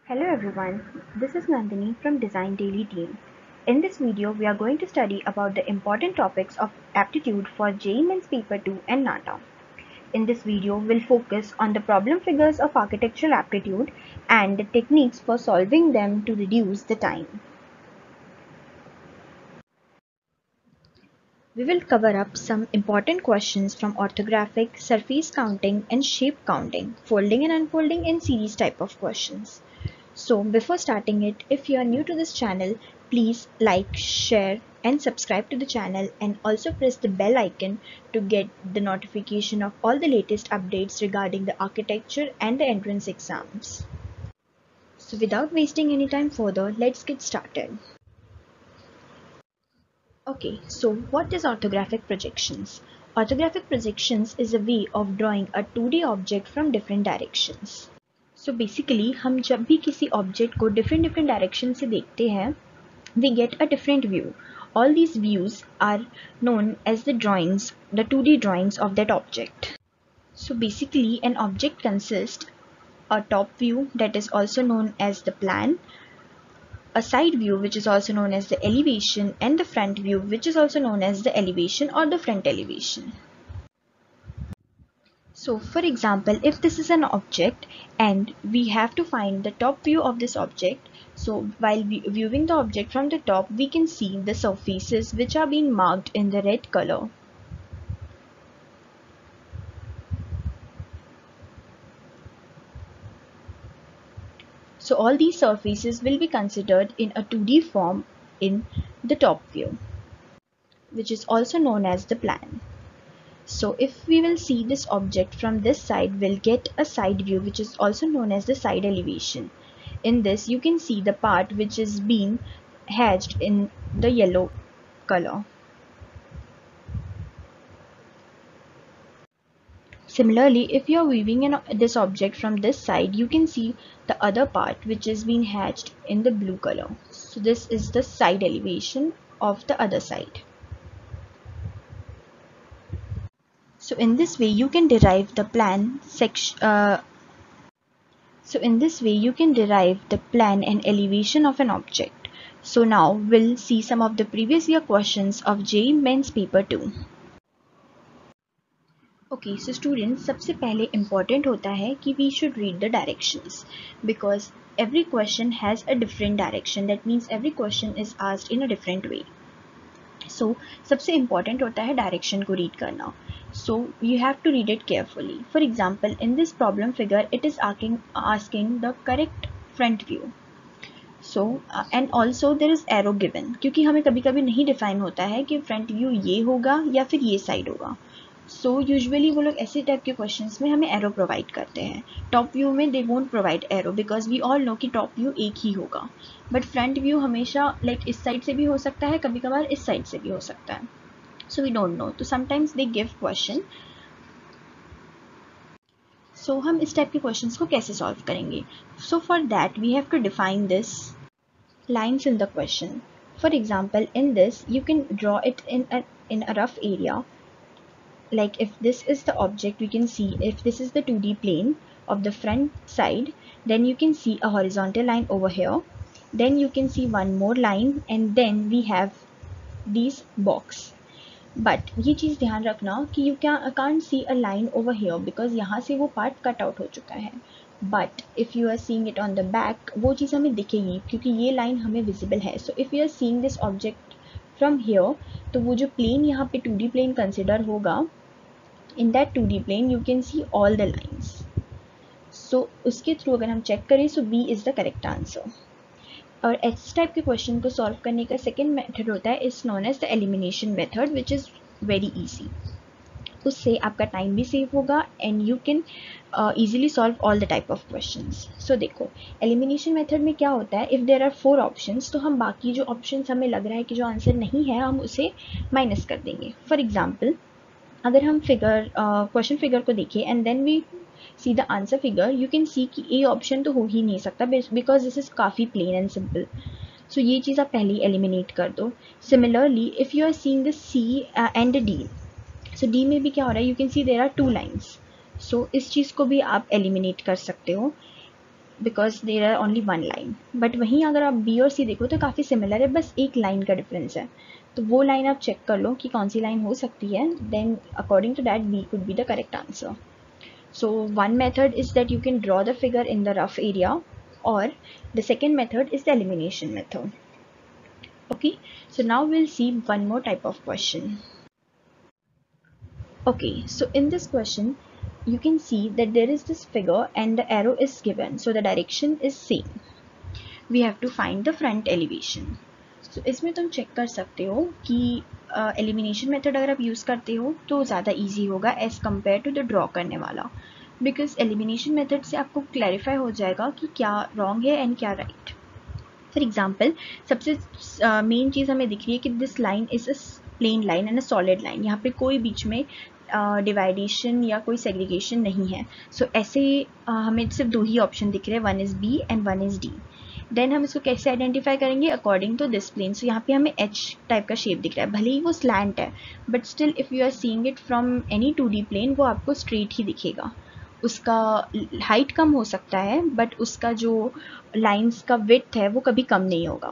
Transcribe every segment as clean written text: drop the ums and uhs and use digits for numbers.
Hello everyone, this is Nandini from Design Daily team. In this video, we are going to study about the important topics of aptitude for JEE Mains Paper 2 and NATA. In this video, we'll focus on the problem figures of architectural aptitude and the techniques for solving them to reduce the time. We will cover up some important questions from orthographic, surface counting and shape counting, folding and unfolding and series type of questions. So before starting it, if you are new to this channel, please like, share and subscribe to the channel and also press the bell icon to get the notification of all the latest updates regarding the architecture and the entrance exams. So without wasting any time further, let's get started. Okay, so what is orthographic projections? Orthographic projections is a way of drawing a 2D object from different directions. So basically हम जब भी किसी object को different direction से देखते हैं, we get a different view. All these views are known as the drawings, the 2D drawings of that object. So basically an object consists a top view that is also known as the plan, a side view which is also known as the elevation, and the front view which is also known as the elevation or the front elevation. So for example, if this is an object and we have to find the top view of this object, so while viewing the object from the top, we can see the surfaces which are being marked in the red color. So all these surfaces will be considered in a 2D form in the top view, which is also known as the plan. So if we will see this object from this side, we'll get a side view which is also known as the side elevation. In this you can see the part which is being hatched in the yellow color. Similarly, if you are viewing this object from this side, you can see the other part which is being hatched in the blue color. So this is the side elevation of the other side. So in this way you can derive the plan and elevation of an object. So now we'll see some of the previous year questions of JEE Mains Paper 2. Okay, so students, सबसे पहले important होता है कि we should read the directions, because every question has a different direction. That means every question is asked in a different way. So सबसे important होता है direction को read करना. So you have to read it carefully. For example, in this problem figure, it is asking the correct front view. So and also there is arrow given, क्योंकि हमें कभी कभी नहीं define होता है कि front view ये होगा या फिर ये side होगा. So usually वो लोग ऐसे टाइप के क्वेश्चंस में हमें एरो प्रोवाइड करते हैं. टॉप व्यू में they won't provide arrow because we all know कि टॉप व्यू एक ही होगा, बट फ्रंट व्यू हमेशा लाइक इस साइड से भी हो सकता है, कभी कभार इस साइड से भी हो सकता है. सो वी डोंट नो, तो sometimes they give question. So हम इस टाइप के क्वेश्चंस को कैसे सॉल्व करेंगे? So for that we have to define this lines in the question. For example, in this you can draw it in a rough area. Like if this is the object, we can see if this is the 2D plane of the front side, then you can see a horizontal line over here, then you can see one more line, and then we have these box. But ये चीज़ ध्यान रखना कि you can't see a line over here because यहाँ से वो part cut out हो चुका है. But if you are seeing it on the back, वो चीज़ हमें दिखेगी क्योंकि ये line हमें visible है. So if you are seeing this object from here, तो वो जो plane यहाँ पे 2D plane consider होगा, in that 2D plane you can see all the lines. So उसके थ्रू अगर हम चेक करें, so B is the correct answer. और इस टाइप के क्वेश्चन को सॉल्व करने का सेकेंड मेथड होता है, is known as the elimination method, which is very easy. उससे आपका टाइम भी सेव होगा and you can easily solve all the type of questions. So देखो, एलिमिनेशन मेथड में क्या होता है, इफ़ देयर आर 4 ऑप्शंस, तो हम बाकी जो ऑप्शंस हमें लग रहा है कि जो आंसर नहीं है, हम उसे माइनस कर देंगे. फॉर एग्जाम्पल, अगर हम क्वेश्चन फिगर को देखें and then we see the answer figure, you can see कि A ऑप्शन तो हो ही नहीं सकता because this is काफ़ी plain and simple. So ये चीज़ आप पहले eliminate कर दो. Similarly, if you are seeing the C and the D, so D में भी क्या हो रहा है, you can see there are 2 lines. So इस चीज़ को भी आप eliminate कर सकते हो. Because there are only one line. But वहीं अगर आप बी और सी देखो तो काफ़ी सिमिलर है, बस एक लाइन का डिफरेंस है। तो वो लाइन आप चेक कर लो कि कौन सी लाइन हो सकती है, then according to that B could be the correct answer. So one method is that you can draw the figure in the rough area, or the second method is the elimination method. Okay, so now we'll see one more type of question. Okay, so in this question you can see that there is this figure and the arrow is given, so the direction is same. We have to find the front elevation. So इसमें तुम check कर सकते हो कि elimination method अगर आप use करते हो तो ज़्यादा ईजी होगा as compare to the draw करने वाला, बिकॉज एलिमिनेशन मेथड से आपको क्लैरिफाई हो जाएगा कि क्या रॉन्ग है एंड क्या राइट। फॉर एग्जाम्पल सबसे मेन चीज़ हमें दिख रही है कि this line is a plain line and a solid line, यहाँ पे कोई बीच में डिवाइडेशन या कोई सेग्रीगेशन नहीं है। सो ऐसे हमें सिर्फ दो ही ऑप्शन दिख रहे हैं, one is B and one is D. Then हम इसको कैसे आइडेंटिफाई करेंगे, according to this plane. So यहाँ पे हमें एच टाइप का शेप दिख रहा है, भले ही वो स्लैंट है but still if you are seeing it from any 2D plane वो आपको स्ट्रेट ही दिखेगा। उसका हाइट कम हो सकता है बट उसका जो लाइंस का विड्थ है वो कभी कम नहीं होगा।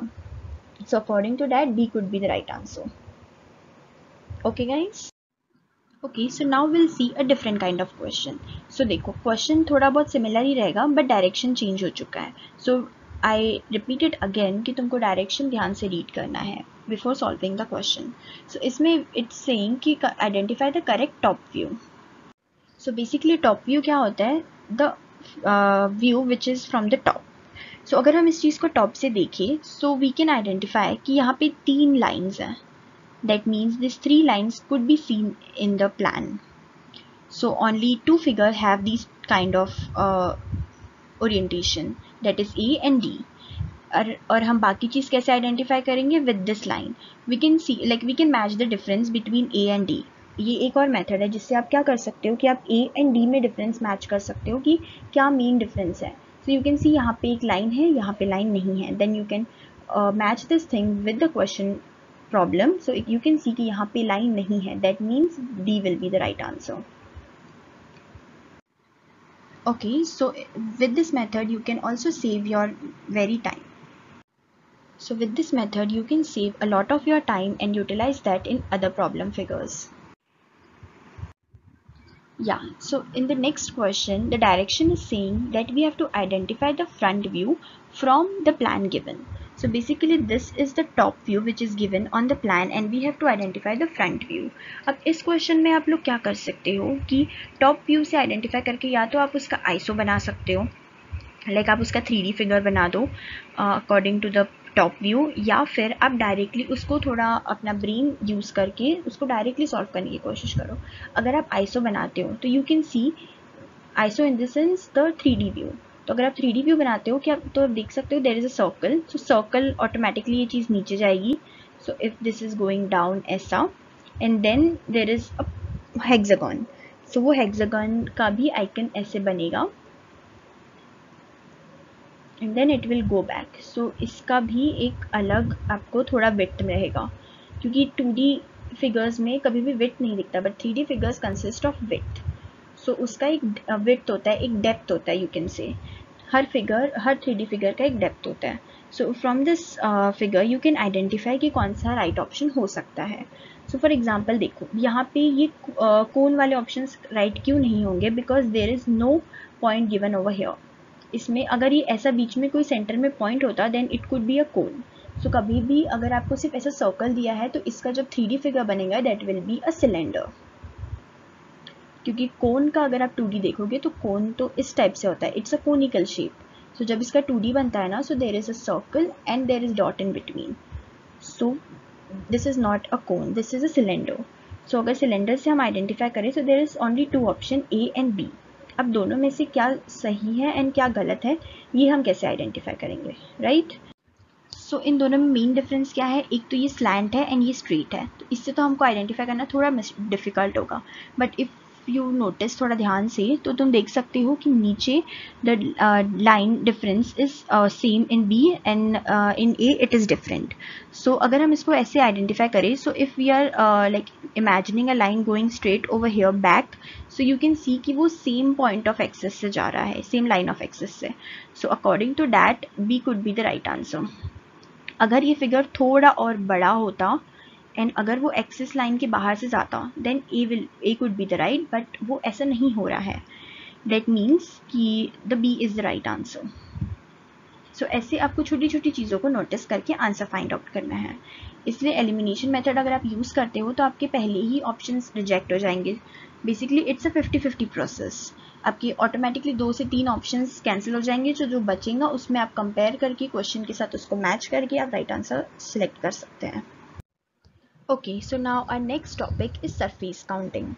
So according to that B could be the right answer. Okay guys, okay so now will see a different kind of question. So देखो क्वेश्चन थोड़ा बहुत सिमिलर ही रहेगा बट डायरेक्शन चेंज हो चुका है। So I repeat it again कि तुमको direction ध्यान से रीड करना है before solving the question. So इसमें इट्स सेइंग कि identify the correct top view. So basically top view क्या होता है, the view which is from the top. So अगर हम इस चीज़ को टॉप से देखें सो वी कैन आइडेंटिफाई कि यहाँ पे 3 लाइन्स हैं। That means this 3 lines could be seen in the plan. So only 2 figures have these kind of orientation, that is A and D. और हम बाकी चीज़ कैसे आइडेंटिफाई करेंगे, with this line we can see like we can match the difference between A and D। ये एक और method है जिससे आप क्या कर सकते हो कि आप A एंड D में डिफरेंस मैच कर सकते हो कि क्या मेन डिफरेंस है। सो यू कैन सी यहाँ पे एक लाइन है, यहाँ पे लाइन नहीं है, then you can match this thing with the question problem. So you can see कि यहाँ पे लाइन नहीं है, that means D will be the right answer. Okay, so with this method you can also save your very time. So with this method you can save a lot of your time and utilize that in other problem figures. Yeah, so in the next question the direction is saying that we have to identify the front view from the plan given. So basically this is the top view which is given on the plan and we have to identify the front view. अब इस question में आप लोग क्या कर सकते हो कि टॉप व्यू से आइडेंटिफाई करके या तो आप उसका आईसो बना सकते हो, लाइक आप उसका 3D फिगर बना दो according to the top view, या फिर आप डायरेक्टली उसको थोड़ा अपना ब्रेन यूज़ करके उसको डायरेक्टली सॉल्व करने की कोशिश करो। अगर आप आईसो बनाते हो तो you can C ISO in the sense the 3D view. तो अगर आप 3D व्यू बनाते हो क्या तो आप देख सकते हो there is a circle, so circle automatically ये चीज़ नीचे जाएगी। So if this is going down ऐसा and then there is a hexagon, so वो हेक्सागन का भी आइकन ऐसे बनेगा and then it will go back. So इसका भी एक अलग आपको थोड़ा विड्थ रहेगा क्योंकि 2D फिगर्स में कभी भी विड्थ नहीं दिखता but 3D figures consist of width. So उसका एक विड्थ होता है, एक डेप्थ होता है, you can say her 3D figure का एक डेप्थ होता है। So from this figure you can identify कि कौन सा राइट ऑप्शन हो सकता है। सो फॉर एग्जाम्पल देखो यहाँ पे ये कोन वाले ऑप्शन राइट क्यों नहीं होंगे, because there is no point given over here. इसमें अगर ये ऐसा बीच में कोई सेंटर में पॉइंट होता then it could be a cone. So कभी भी अगर आपको सिर्फ ऐसा सर्कल दिया है तो इसका जब 3D फिगर बनेगा that will be a cylinder, क्योंकि कोन का अगर आप 2D देखोगे तो कोन तो इस टाइप से होता है, it's a conical shape. So जब इसका 2D बनता है ना so there is a circle and there is dot in between, so this is not a cone, this is a cylinder. So अगर सिलेंडर से हम आइडेंटिफाई करें so there is only 2 option A and B। अब दोनों में से क्या सही है एंड क्या गलत है ये हम कैसे आइडेंटिफाई करेंगे, राइट? सो इन दोनों में मेन डिफरेंस क्या है, एक तो ये स्लैंट है एंड ये स्ट्रेट है, तो इससे तो हमको आइडेंटिफाई करना थोड़ा डिफिकल्ट होगा। बट इफ़ यू नोटिस थोड़ा ध्यान से, तो तुम देख सकते हो कि नीचे the line difference is same in B and in A it is different. So अगर हम इसको ऐसे आइडेंटिफाई करें, so if we are like imagining a line going straight over here back, so you can see कि वो same point of axis से जा रहा है, सेम लाइन ऑफ एक्सेस से. So according to that B could be the right answer. अगर ये figure थोड़ा और बड़ा होता एंड अगर वो एक्सिस लाइन के बाहर से जाता, then A could be the right, but वो ऐसा नहीं हो रहा है. दैट मीन्स कि the B is the right answer. So ऐसे आपको छोटी छोटी चीज़ों को नोटिस करके आंसर फाइंड आउट करना है. इसलिए एलिमिनेशन मेथड अगर आप यूज़ करते हो तो आपके पहले ही ऑप्शंस रिजेक्ट हो जाएंगे. Basically it's a 50-50 process. आपके ऑटोमेटिकली 2 से 3 ऑप्शंस कैंसिल हो जाएंगे, जो बचेगा उसमें आप कंपेयर करके क्वेश्चन के साथ उसको मैच करके आप राइट आंसर सिलेक्ट कर सकते हैं. Okay, so now our next topic is surface counting.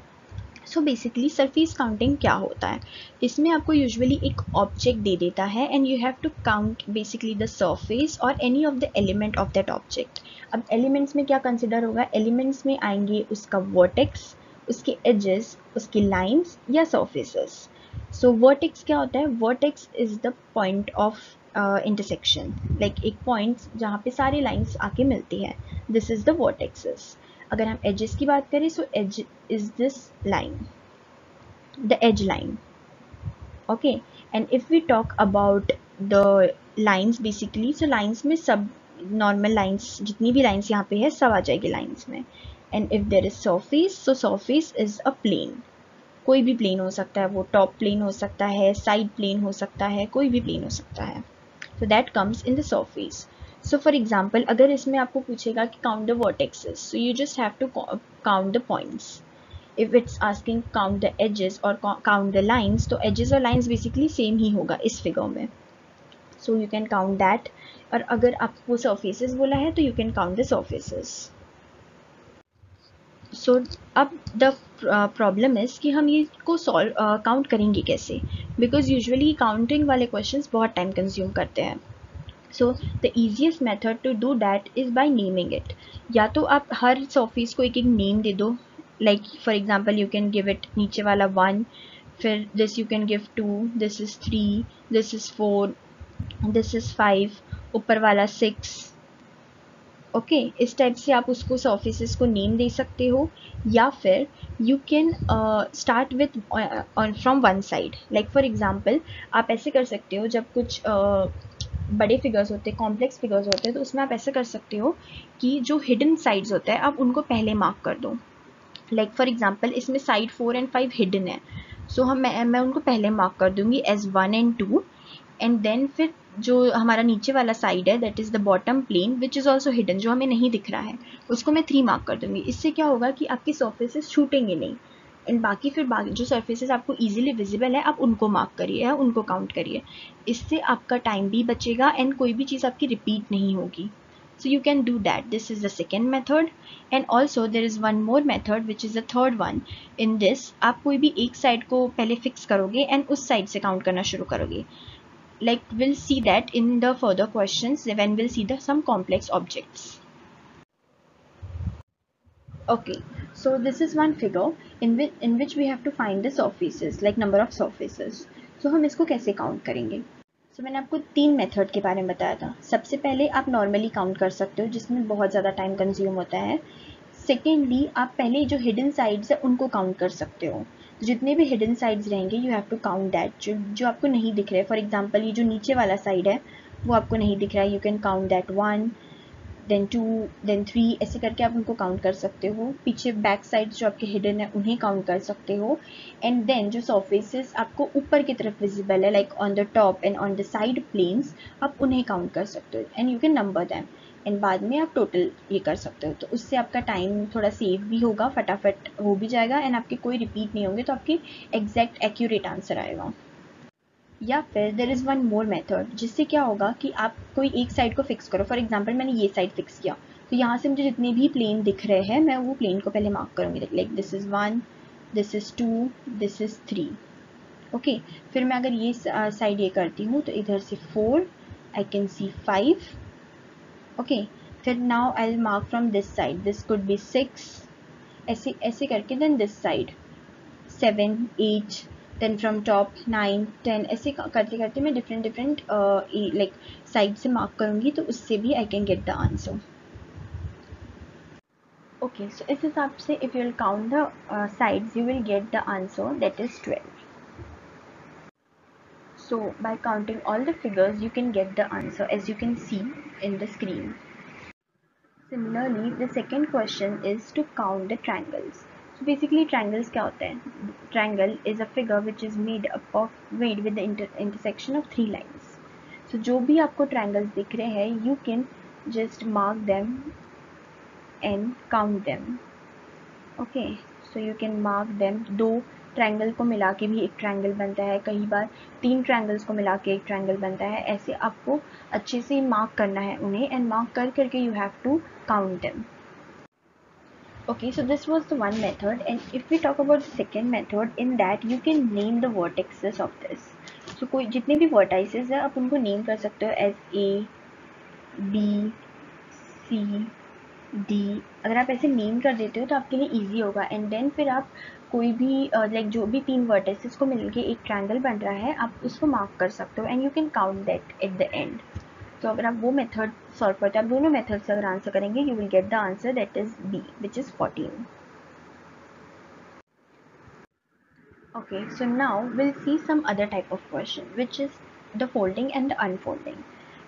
So basically surface counting क्या होता है? इसमें आपको यूजुअली एक ऑब्जेक्ट दे देता है and you have to count basically the surface और any of the element of that object. अब एलिमेंट्स में क्या कंसिडर होगा? एलिमेंट्स में आएंगे उसका वर्टेक्स, उसके एजेस, उसकी लाइंस या सरफेसेस. सो वर्टेक्स क्या होता है? Vertex is the point of intersection, like एक पॉइंट जहाँ पे सारी लाइंस आके मिलती है. This is the vertexes. अगर हम एजेस की बात करें, so edge is this line, the edge line. Okay, and if we talk about the lines, basically so lines में सब नॉर्मल लाइंस, जितनी भी लाइंस यहाँ पे है सब आ जाएगी लाइंस में. And if there is surface, so surface is a plane. कोई भी प्लेन हो सकता है, वो टॉप प्लेन हो सकता है, साइड प्लेन हो सकता है, कोई भी प्लेन हो सकता है. So that comes in the surface. So for example, अगर इसमें आपको पूछेगा कि count the vertices, so you just have to count the points. If it's asking count the edges or count the lines, तो edges और lines basically same ही होगा इस figure में. So you can count that. और अगर आपको surfaces बोला है तो you can count the surfaces. So अब the problem is कि हम ये को काउंट करेंगे कैसे? Because usually counting वाले questions बहुत time consume करते हैं. So the easiest method to do that is by naming it. या तो आप हर surface को एक एक name दे दो. Like for example you can give it नीचे वाला 1, फिर this you can give 2, this is 3, this is 4, this is 5, ऊपर वाला 6. ओके, इस टाइप से आप उसको सर्फेसेस को नेम दे सकते हो. या फिर you can start with from one side. Like for example आप ऐसे कर सकते हो, जब कुछ बड़े फिगर्स होते हैं, कॉम्प्लेक्स फिगर्स होते हैं, तो उसमें आप ऐसे कर सकते हो कि जो हिडन साइड्स होते हैं आप उनको पहले मार्क कर दो. लाइक फॉर एग्जांपल इसमें साइड 4 and 5 हिडन है, सो मैं उनको पहले मार्क कर दूंगी एज 1 and 2. एंड देन फिर जो हमारा नीचे वाला साइड है, that is the bottom plane which is also hidden, जो हमें नहीं दिख रहा है, उसको मैं 3 मार्क कर दूंगी. इससे क्या होगा कि आपकी सर्फेसेस छूटेंगे नहीं. एंड बाकी जो सर्फेसेस आपको इजीली विजिबल है आप उनको मार्क करिए या उनको काउंट करिए. इससे आपका टाइम भी बचेगा एंड कोई भी चीज़ आपकी रिपीट नहीं होगी. So you can do that. This is the second method. And also there is one more method which is the third one. In this आप कोई भी एक साइड को पहले फिक्स करोगे एंड उस साइड से काउंट करना शुरू करोगे. Like we'll see that in the further questions when we'll see some complex objects. Okay, so this is one figure in which we have to find the surfaces, like number of surfaces. So हम इसको कैसे count करेंगे? So मैंने आपको 3 method के बारे में बताया था. सबसे पहले आप नॉर्मली काउंट कर सकते हो, जिसमें बहुत ज़्यादा टाइम कंज्यूम होता है. सेकेंडली आप पहले जो हिडन साइड्स है उनको काउंट कर सकते हो. जितने भी हिडन साइड्स रहेंगे you have to count that, जो आपको नहीं दिख रहे. फॉर एग्जांपल ये जो नीचे वाला साइड है वो आपको नहीं दिख रहा है, you can count that 1, then 2, then 3, ऐसे करके आप उनको काउंट कर सकते हो. पीछे बैक साइड जो आपके हिडन है उन्हें काउंट कर सकते हो. एंड देन जो सर्फेसेस आपको ऊपर की तरफ विजिबल है, like on the top and on the side planes, आप उन्हें काउंट कर सकते हो and you can number them. And बाद में आप टोटल ये कर सकते हो. तो उससे आपका टाइम थोड़ा सेव भी होगा, फटाफट हो भी जाएगा एंड आपके कोई रिपीट नहीं होंगे, तो आपकी एग्जैक्ट एक्यूरेट आंसर आएगा. या फिर there is one more method, जिससे क्या होगा कि आप कोई एक साइड को फिक्स करो. फॉर एग्जांपल मैंने ये साइड फिक्स किया, तो यहाँ से मुझे जितने भी प्लेन दिख रहे हैं मैं वो प्लेन को पहले मार्क करूँगी. Like this is 1, this is 2, this is 3. Okay, फिर मैं अगर ये साइड ये करती हूँ तो इधर से 4, आई कैन सी 5. ओके, फिर now I will mark from this side, this could be 6, ऐसे ऐसे करके. Then this side 7 8 then from top 9 10 ऐसे करते करते मैं डिफरेंट लाइक साइड से मार्क करूँगी, तो उससे भी I can get the answer. Okay, so इस हिसाब से if you will count the sides you will get the answer that is 12. So by counting all the figures you can get the answer as you can see in the screen. Similarly, the second question is to count the triangles. So basically triangles क्या होते हैं? Triangle is a figure which is made with the intersection of three lines. So जो भी आपको triangles दिख रहे हैं you can just mark them and count them. Okay, so you can mark them. दो ट्रायंगल को मिला के भी एक ट्रायंगल बनता है, कई बार तीन ट्रायंगल्स को मिला के एक ट्रायंगल बनता है. ऐसे आपको अच्छे से मार्क करना है उन्हें, एंड मार्क कर करके you have to count them. Okay, so this was the one method, and if we talk about the second method, in that you can name the vertices of this. So कोई जितने भी vertices है आप उनको name कर सकते हो as A, B, C, D. अगर आप ऐसे नेम कर देते हो तो आपके लिए ईजी होगा, एंड देन फिर आप कोई भी लाइक जो भी तीन वर्टिसेस को मिलके एक ट्रायंगल बन रहा है आप उसको मार्क कर सकते हो, and you can count that at the end. तो अगर आप वो मेथड सॉल्व करते हो, आप दोनों मेथड से अगर आंसर करेंगे you will get the answer that is B which is 14. Okay, so now we'll see some other type of question which is the folding and the unfolding.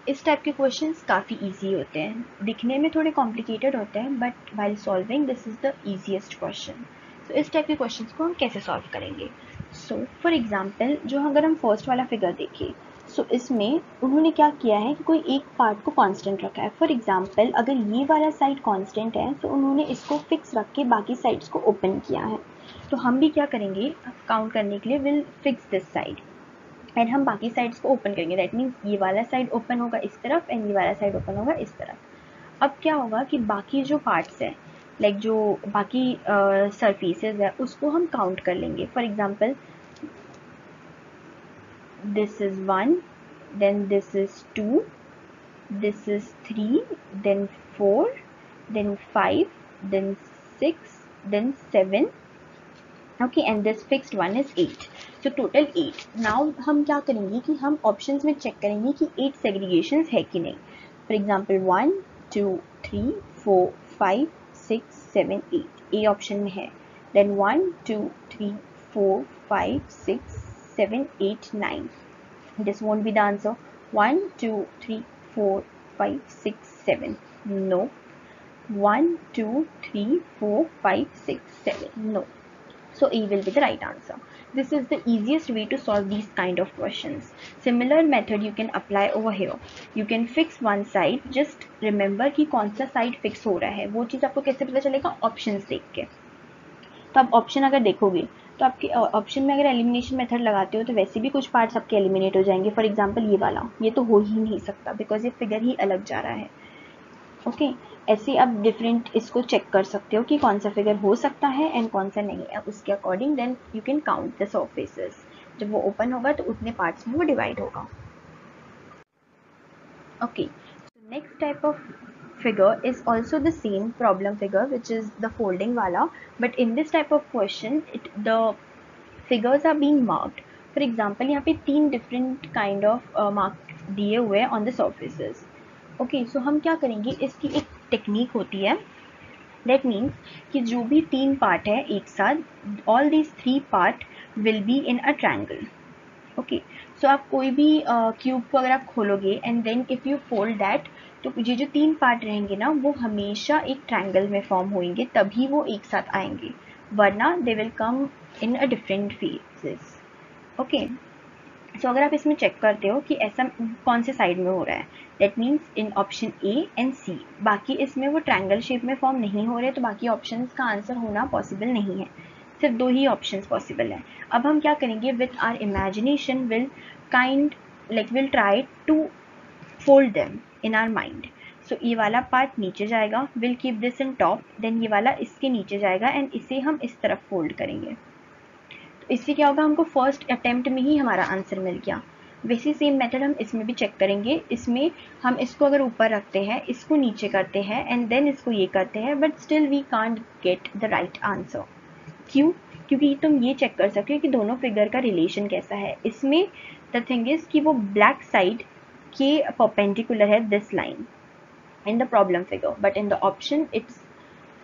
इस type के questions काफ़ी easy होते हैं, दिखने में थोड़े complicated होते हैं, but while solving this is the easiest question. So इस टाइप के क्वेश्चंस को हम कैसे सॉल्व करेंगे? सो फॉर एग्जांपल जो अगर हम फर्स्ट वाला फिगर देखें, सो इसमें उन्होंने क्या किया है कि कोई एक पार्ट को कांस्टेंट रखा है. फॉर एग्जांपल अगर ये वाला साइड कांस्टेंट है तो उन्होंने इसको फिक्स रख के बाकी साइड्स को ओपन किया है. तो हम भी क्या करेंगे काउंट करने के लिए, will fix this side and हम बाकी साइड्स को ओपन करेंगे. दैट मीन्स ये वाला साइड ओपन होगा इस तरफ एंड ये वाला साइड ओपन होगा इस तरफ. अब क्या होगा कि बाकी जो पार्ट्स है लाइक जो बाकी सरफेसेस है उसको हम काउंट कर लेंगे. For example this is 1, then this is 2, this is 3, then 4, then 5, then 6, then 7. Okay, and this fixed one is 8. So total 8. Now हम क्या करेंगे कि हम options में check करेंगे कि 8 segregations है कि नहीं. For example 1, 2, 3, 4, 5, 6, 7, 8. A option में है. Then 1, 2, 3, 4, 5, 6, 7, 8, 9. This won't be the answer. 1, 2, 3, 4, 5, 6, 7. No. 1, 2, 3, 4, 5, 6, 7. No. So A will be the right answer. This is the easiest way to solve these kind of questions. Similar method you can apply over here. You can fix one side. Just remember कि कौन सा side fix हो रहा है. वो चीज़ आपको कैसे पता चलेगा? Options देख के. तो आप option अगर देखोगे तो आपके ऑप्शन में अगर एलिमिनेशन मेथड लगाते हो तो वैसे भी कुछ पार्ट्स आपके एलिमिनेट हो जाएंगे. फॉर एग्जाम्पल ये वाला, ये तो हो ही नहीं सकता बिकॉज ये फिगर ही अलग जा रहा है. ओके, ऐसे आप डिफरेंट इसको चेक कर सकते हो कि कौन सा फिगर हो सकता है एंड कौन सा नहीं है. उसके according then you can count the surfaces. जब वो ओपन होगा तो उतने पार्ट्स में वो डिवाइड होगा. Okay, next type of figure is also the same problem figure which is the folding वाला, but in this type of question the figures are being marked. For example यहाँ पे 3 different kind of mark दिए हुए हैं on the surfaces. Okay, सो हम क्या करेंगे, इसकी एक टेक्निक होती है. दैट मीन्स कि जो भी 3 पार्ट है एक साथ, all these 3 part will be in a triangle. Okay, so आप कोई भी क्यूब को अगर आप खोलोगे and then if you fold that, तो ये जो 3 पार्ट रहेंगे ना वो हमेशा एक ट्रायंगल में फॉर्म होंगे, तभी वो एक साथ आएंगे, वरना they will come in a different phases. Okay, so अगर आप इसमें चेक करते हो कि ऐसा कौन से साइड में हो रहा है, that means in option A and C. बाकी इसमें वो ट्रायंगल शेप में फॉर्म नहीं हो रहे, तो बाकी ऑप्शंस का आंसर होना पॉसिबल नहीं है. सिर्फ 2 ही ऑप्शंस पॉसिबल है. अब हम क्या करेंगे, with our imagination will will try to fold them in our mind. So ये वाला पार्ट नीचे जाएगा, will keep this in top, then ये वाला इसके नीचे जाएगा एंड इसे हम इस तरफ फोल्ड करेंगे. इससे क्या होगा, हमको फर्स्ट अटेम्प्ट में ही हमारा आंसर मिल गया. वैसे सेम मेथड हम इसमें भी चेक करेंगे. इसमें हम इसको अगर ऊपर रखते हैं, इसको नीचे करते हैं एंड देन इसको ये करते हैं, but still we can't get the right answer. क्यों? क्योंकि तुम ये चेक कर सकते हो कि दोनों फिगर का रिलेशन कैसा है। इसमें द थिंग इज कि वो ब्लैक साइड के परपेंडिकुलर है this line in the problem figure, but in the option it's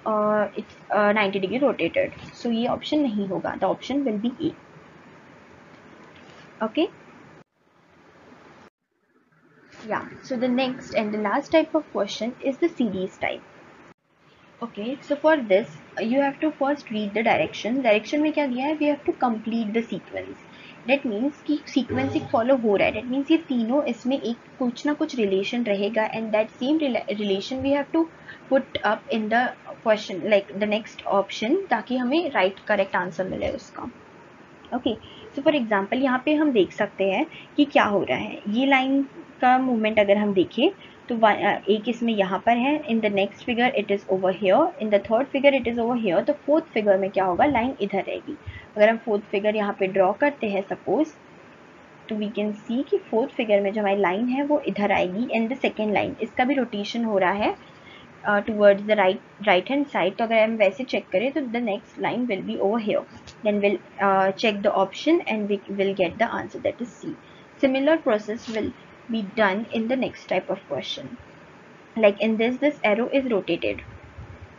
90 degree rotated, so ये option नहीं होगा, the option will be A. Okay, yeah, so the next and the last type of question is the series type. Okay, so for this you have to first read the direction में क्या दिया है, we have to complete the sequence. That means कि sequence एक follow हो रहा है, that means ये तीनों इसमें एक कुछ ना कुछ relation रहेगा, and that same relation we have to put up in the question like the next option, ताकि हमें right correct answer मिले उसका. ओके, सो फॉर एग्जाम्पल यहाँ पे हम देख सकते हैं कि क्या हो रहा है. ये लाइन का मूवमेंट अगर हम देखें तो एक इसमें यहाँ पर है, in the next figure it is over here, in the third figure it is over here. तो फोर्थ फिगर में क्या होगा, लाइन इधर रहेगी. अगर हम फोर्थ फिगर यहाँ पे ड्रॉ करते हैं सपोज, तो वी कैन सी कि फोर्थ फिगर में जो हमारी लाइन है वो इधर आएगी, एंड द सेकेंड लाइन इसका भी रोटेशन हो रहा है towards the right hand side. तो अगर हम वैसे चेक करें तो the next line will be over here. Then we'll check the option and we will get the answer, that is C. Similar process will be done in the next type of question. Like in this arrow is rotated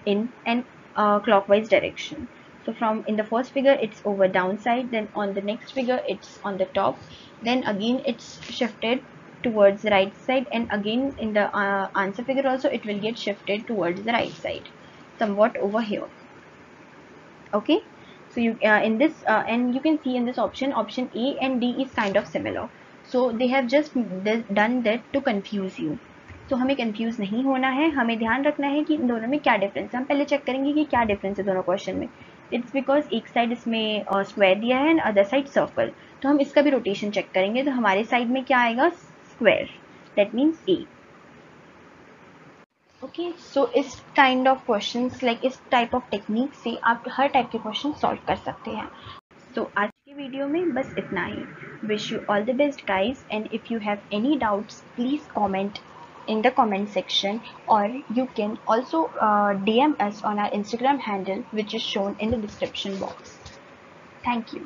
in an clockwise direction. So from in the first figure it's over downside, then on the next figure it's on the top, then again it's shifted towards the right side, and again in the answer figure also it will get shifted towards the right side somewhat over here. Okay, so you in this and you can see in this option A and D is kind of similar, so they have just done that to confuse you. तो हमें confuse नहीं होना है, हमें ध्यान रखना है कि इन दोनों में क्या डिफरेंस है. हम पहले चेक करेंगे कि क्या डिफरेंस है दोनों क्वेश्चन में. इट्स बिकॉज एक साइड इसमें स्क्वायर दिया है एंड अदर साइड सर्कल, तो हम इसका भी रोटेशन चेक करेंगे. तो हमारे साइड में क्या आएगा, square, that means A. Okay, so इस काइंड ऑफ क्वेश्चंस लाइक इस टाइप ऑफ टेक्निक से आप हर टाइप के क्वेश्चन सॉल्व कर सकते हैं. सो आज की वीडियो में बस इतना ही. Wish you all the best guys, and if you have any doubts please comment in the comment section, or you can also DM us on our Instagram handle which is shown in the description box. Thank you.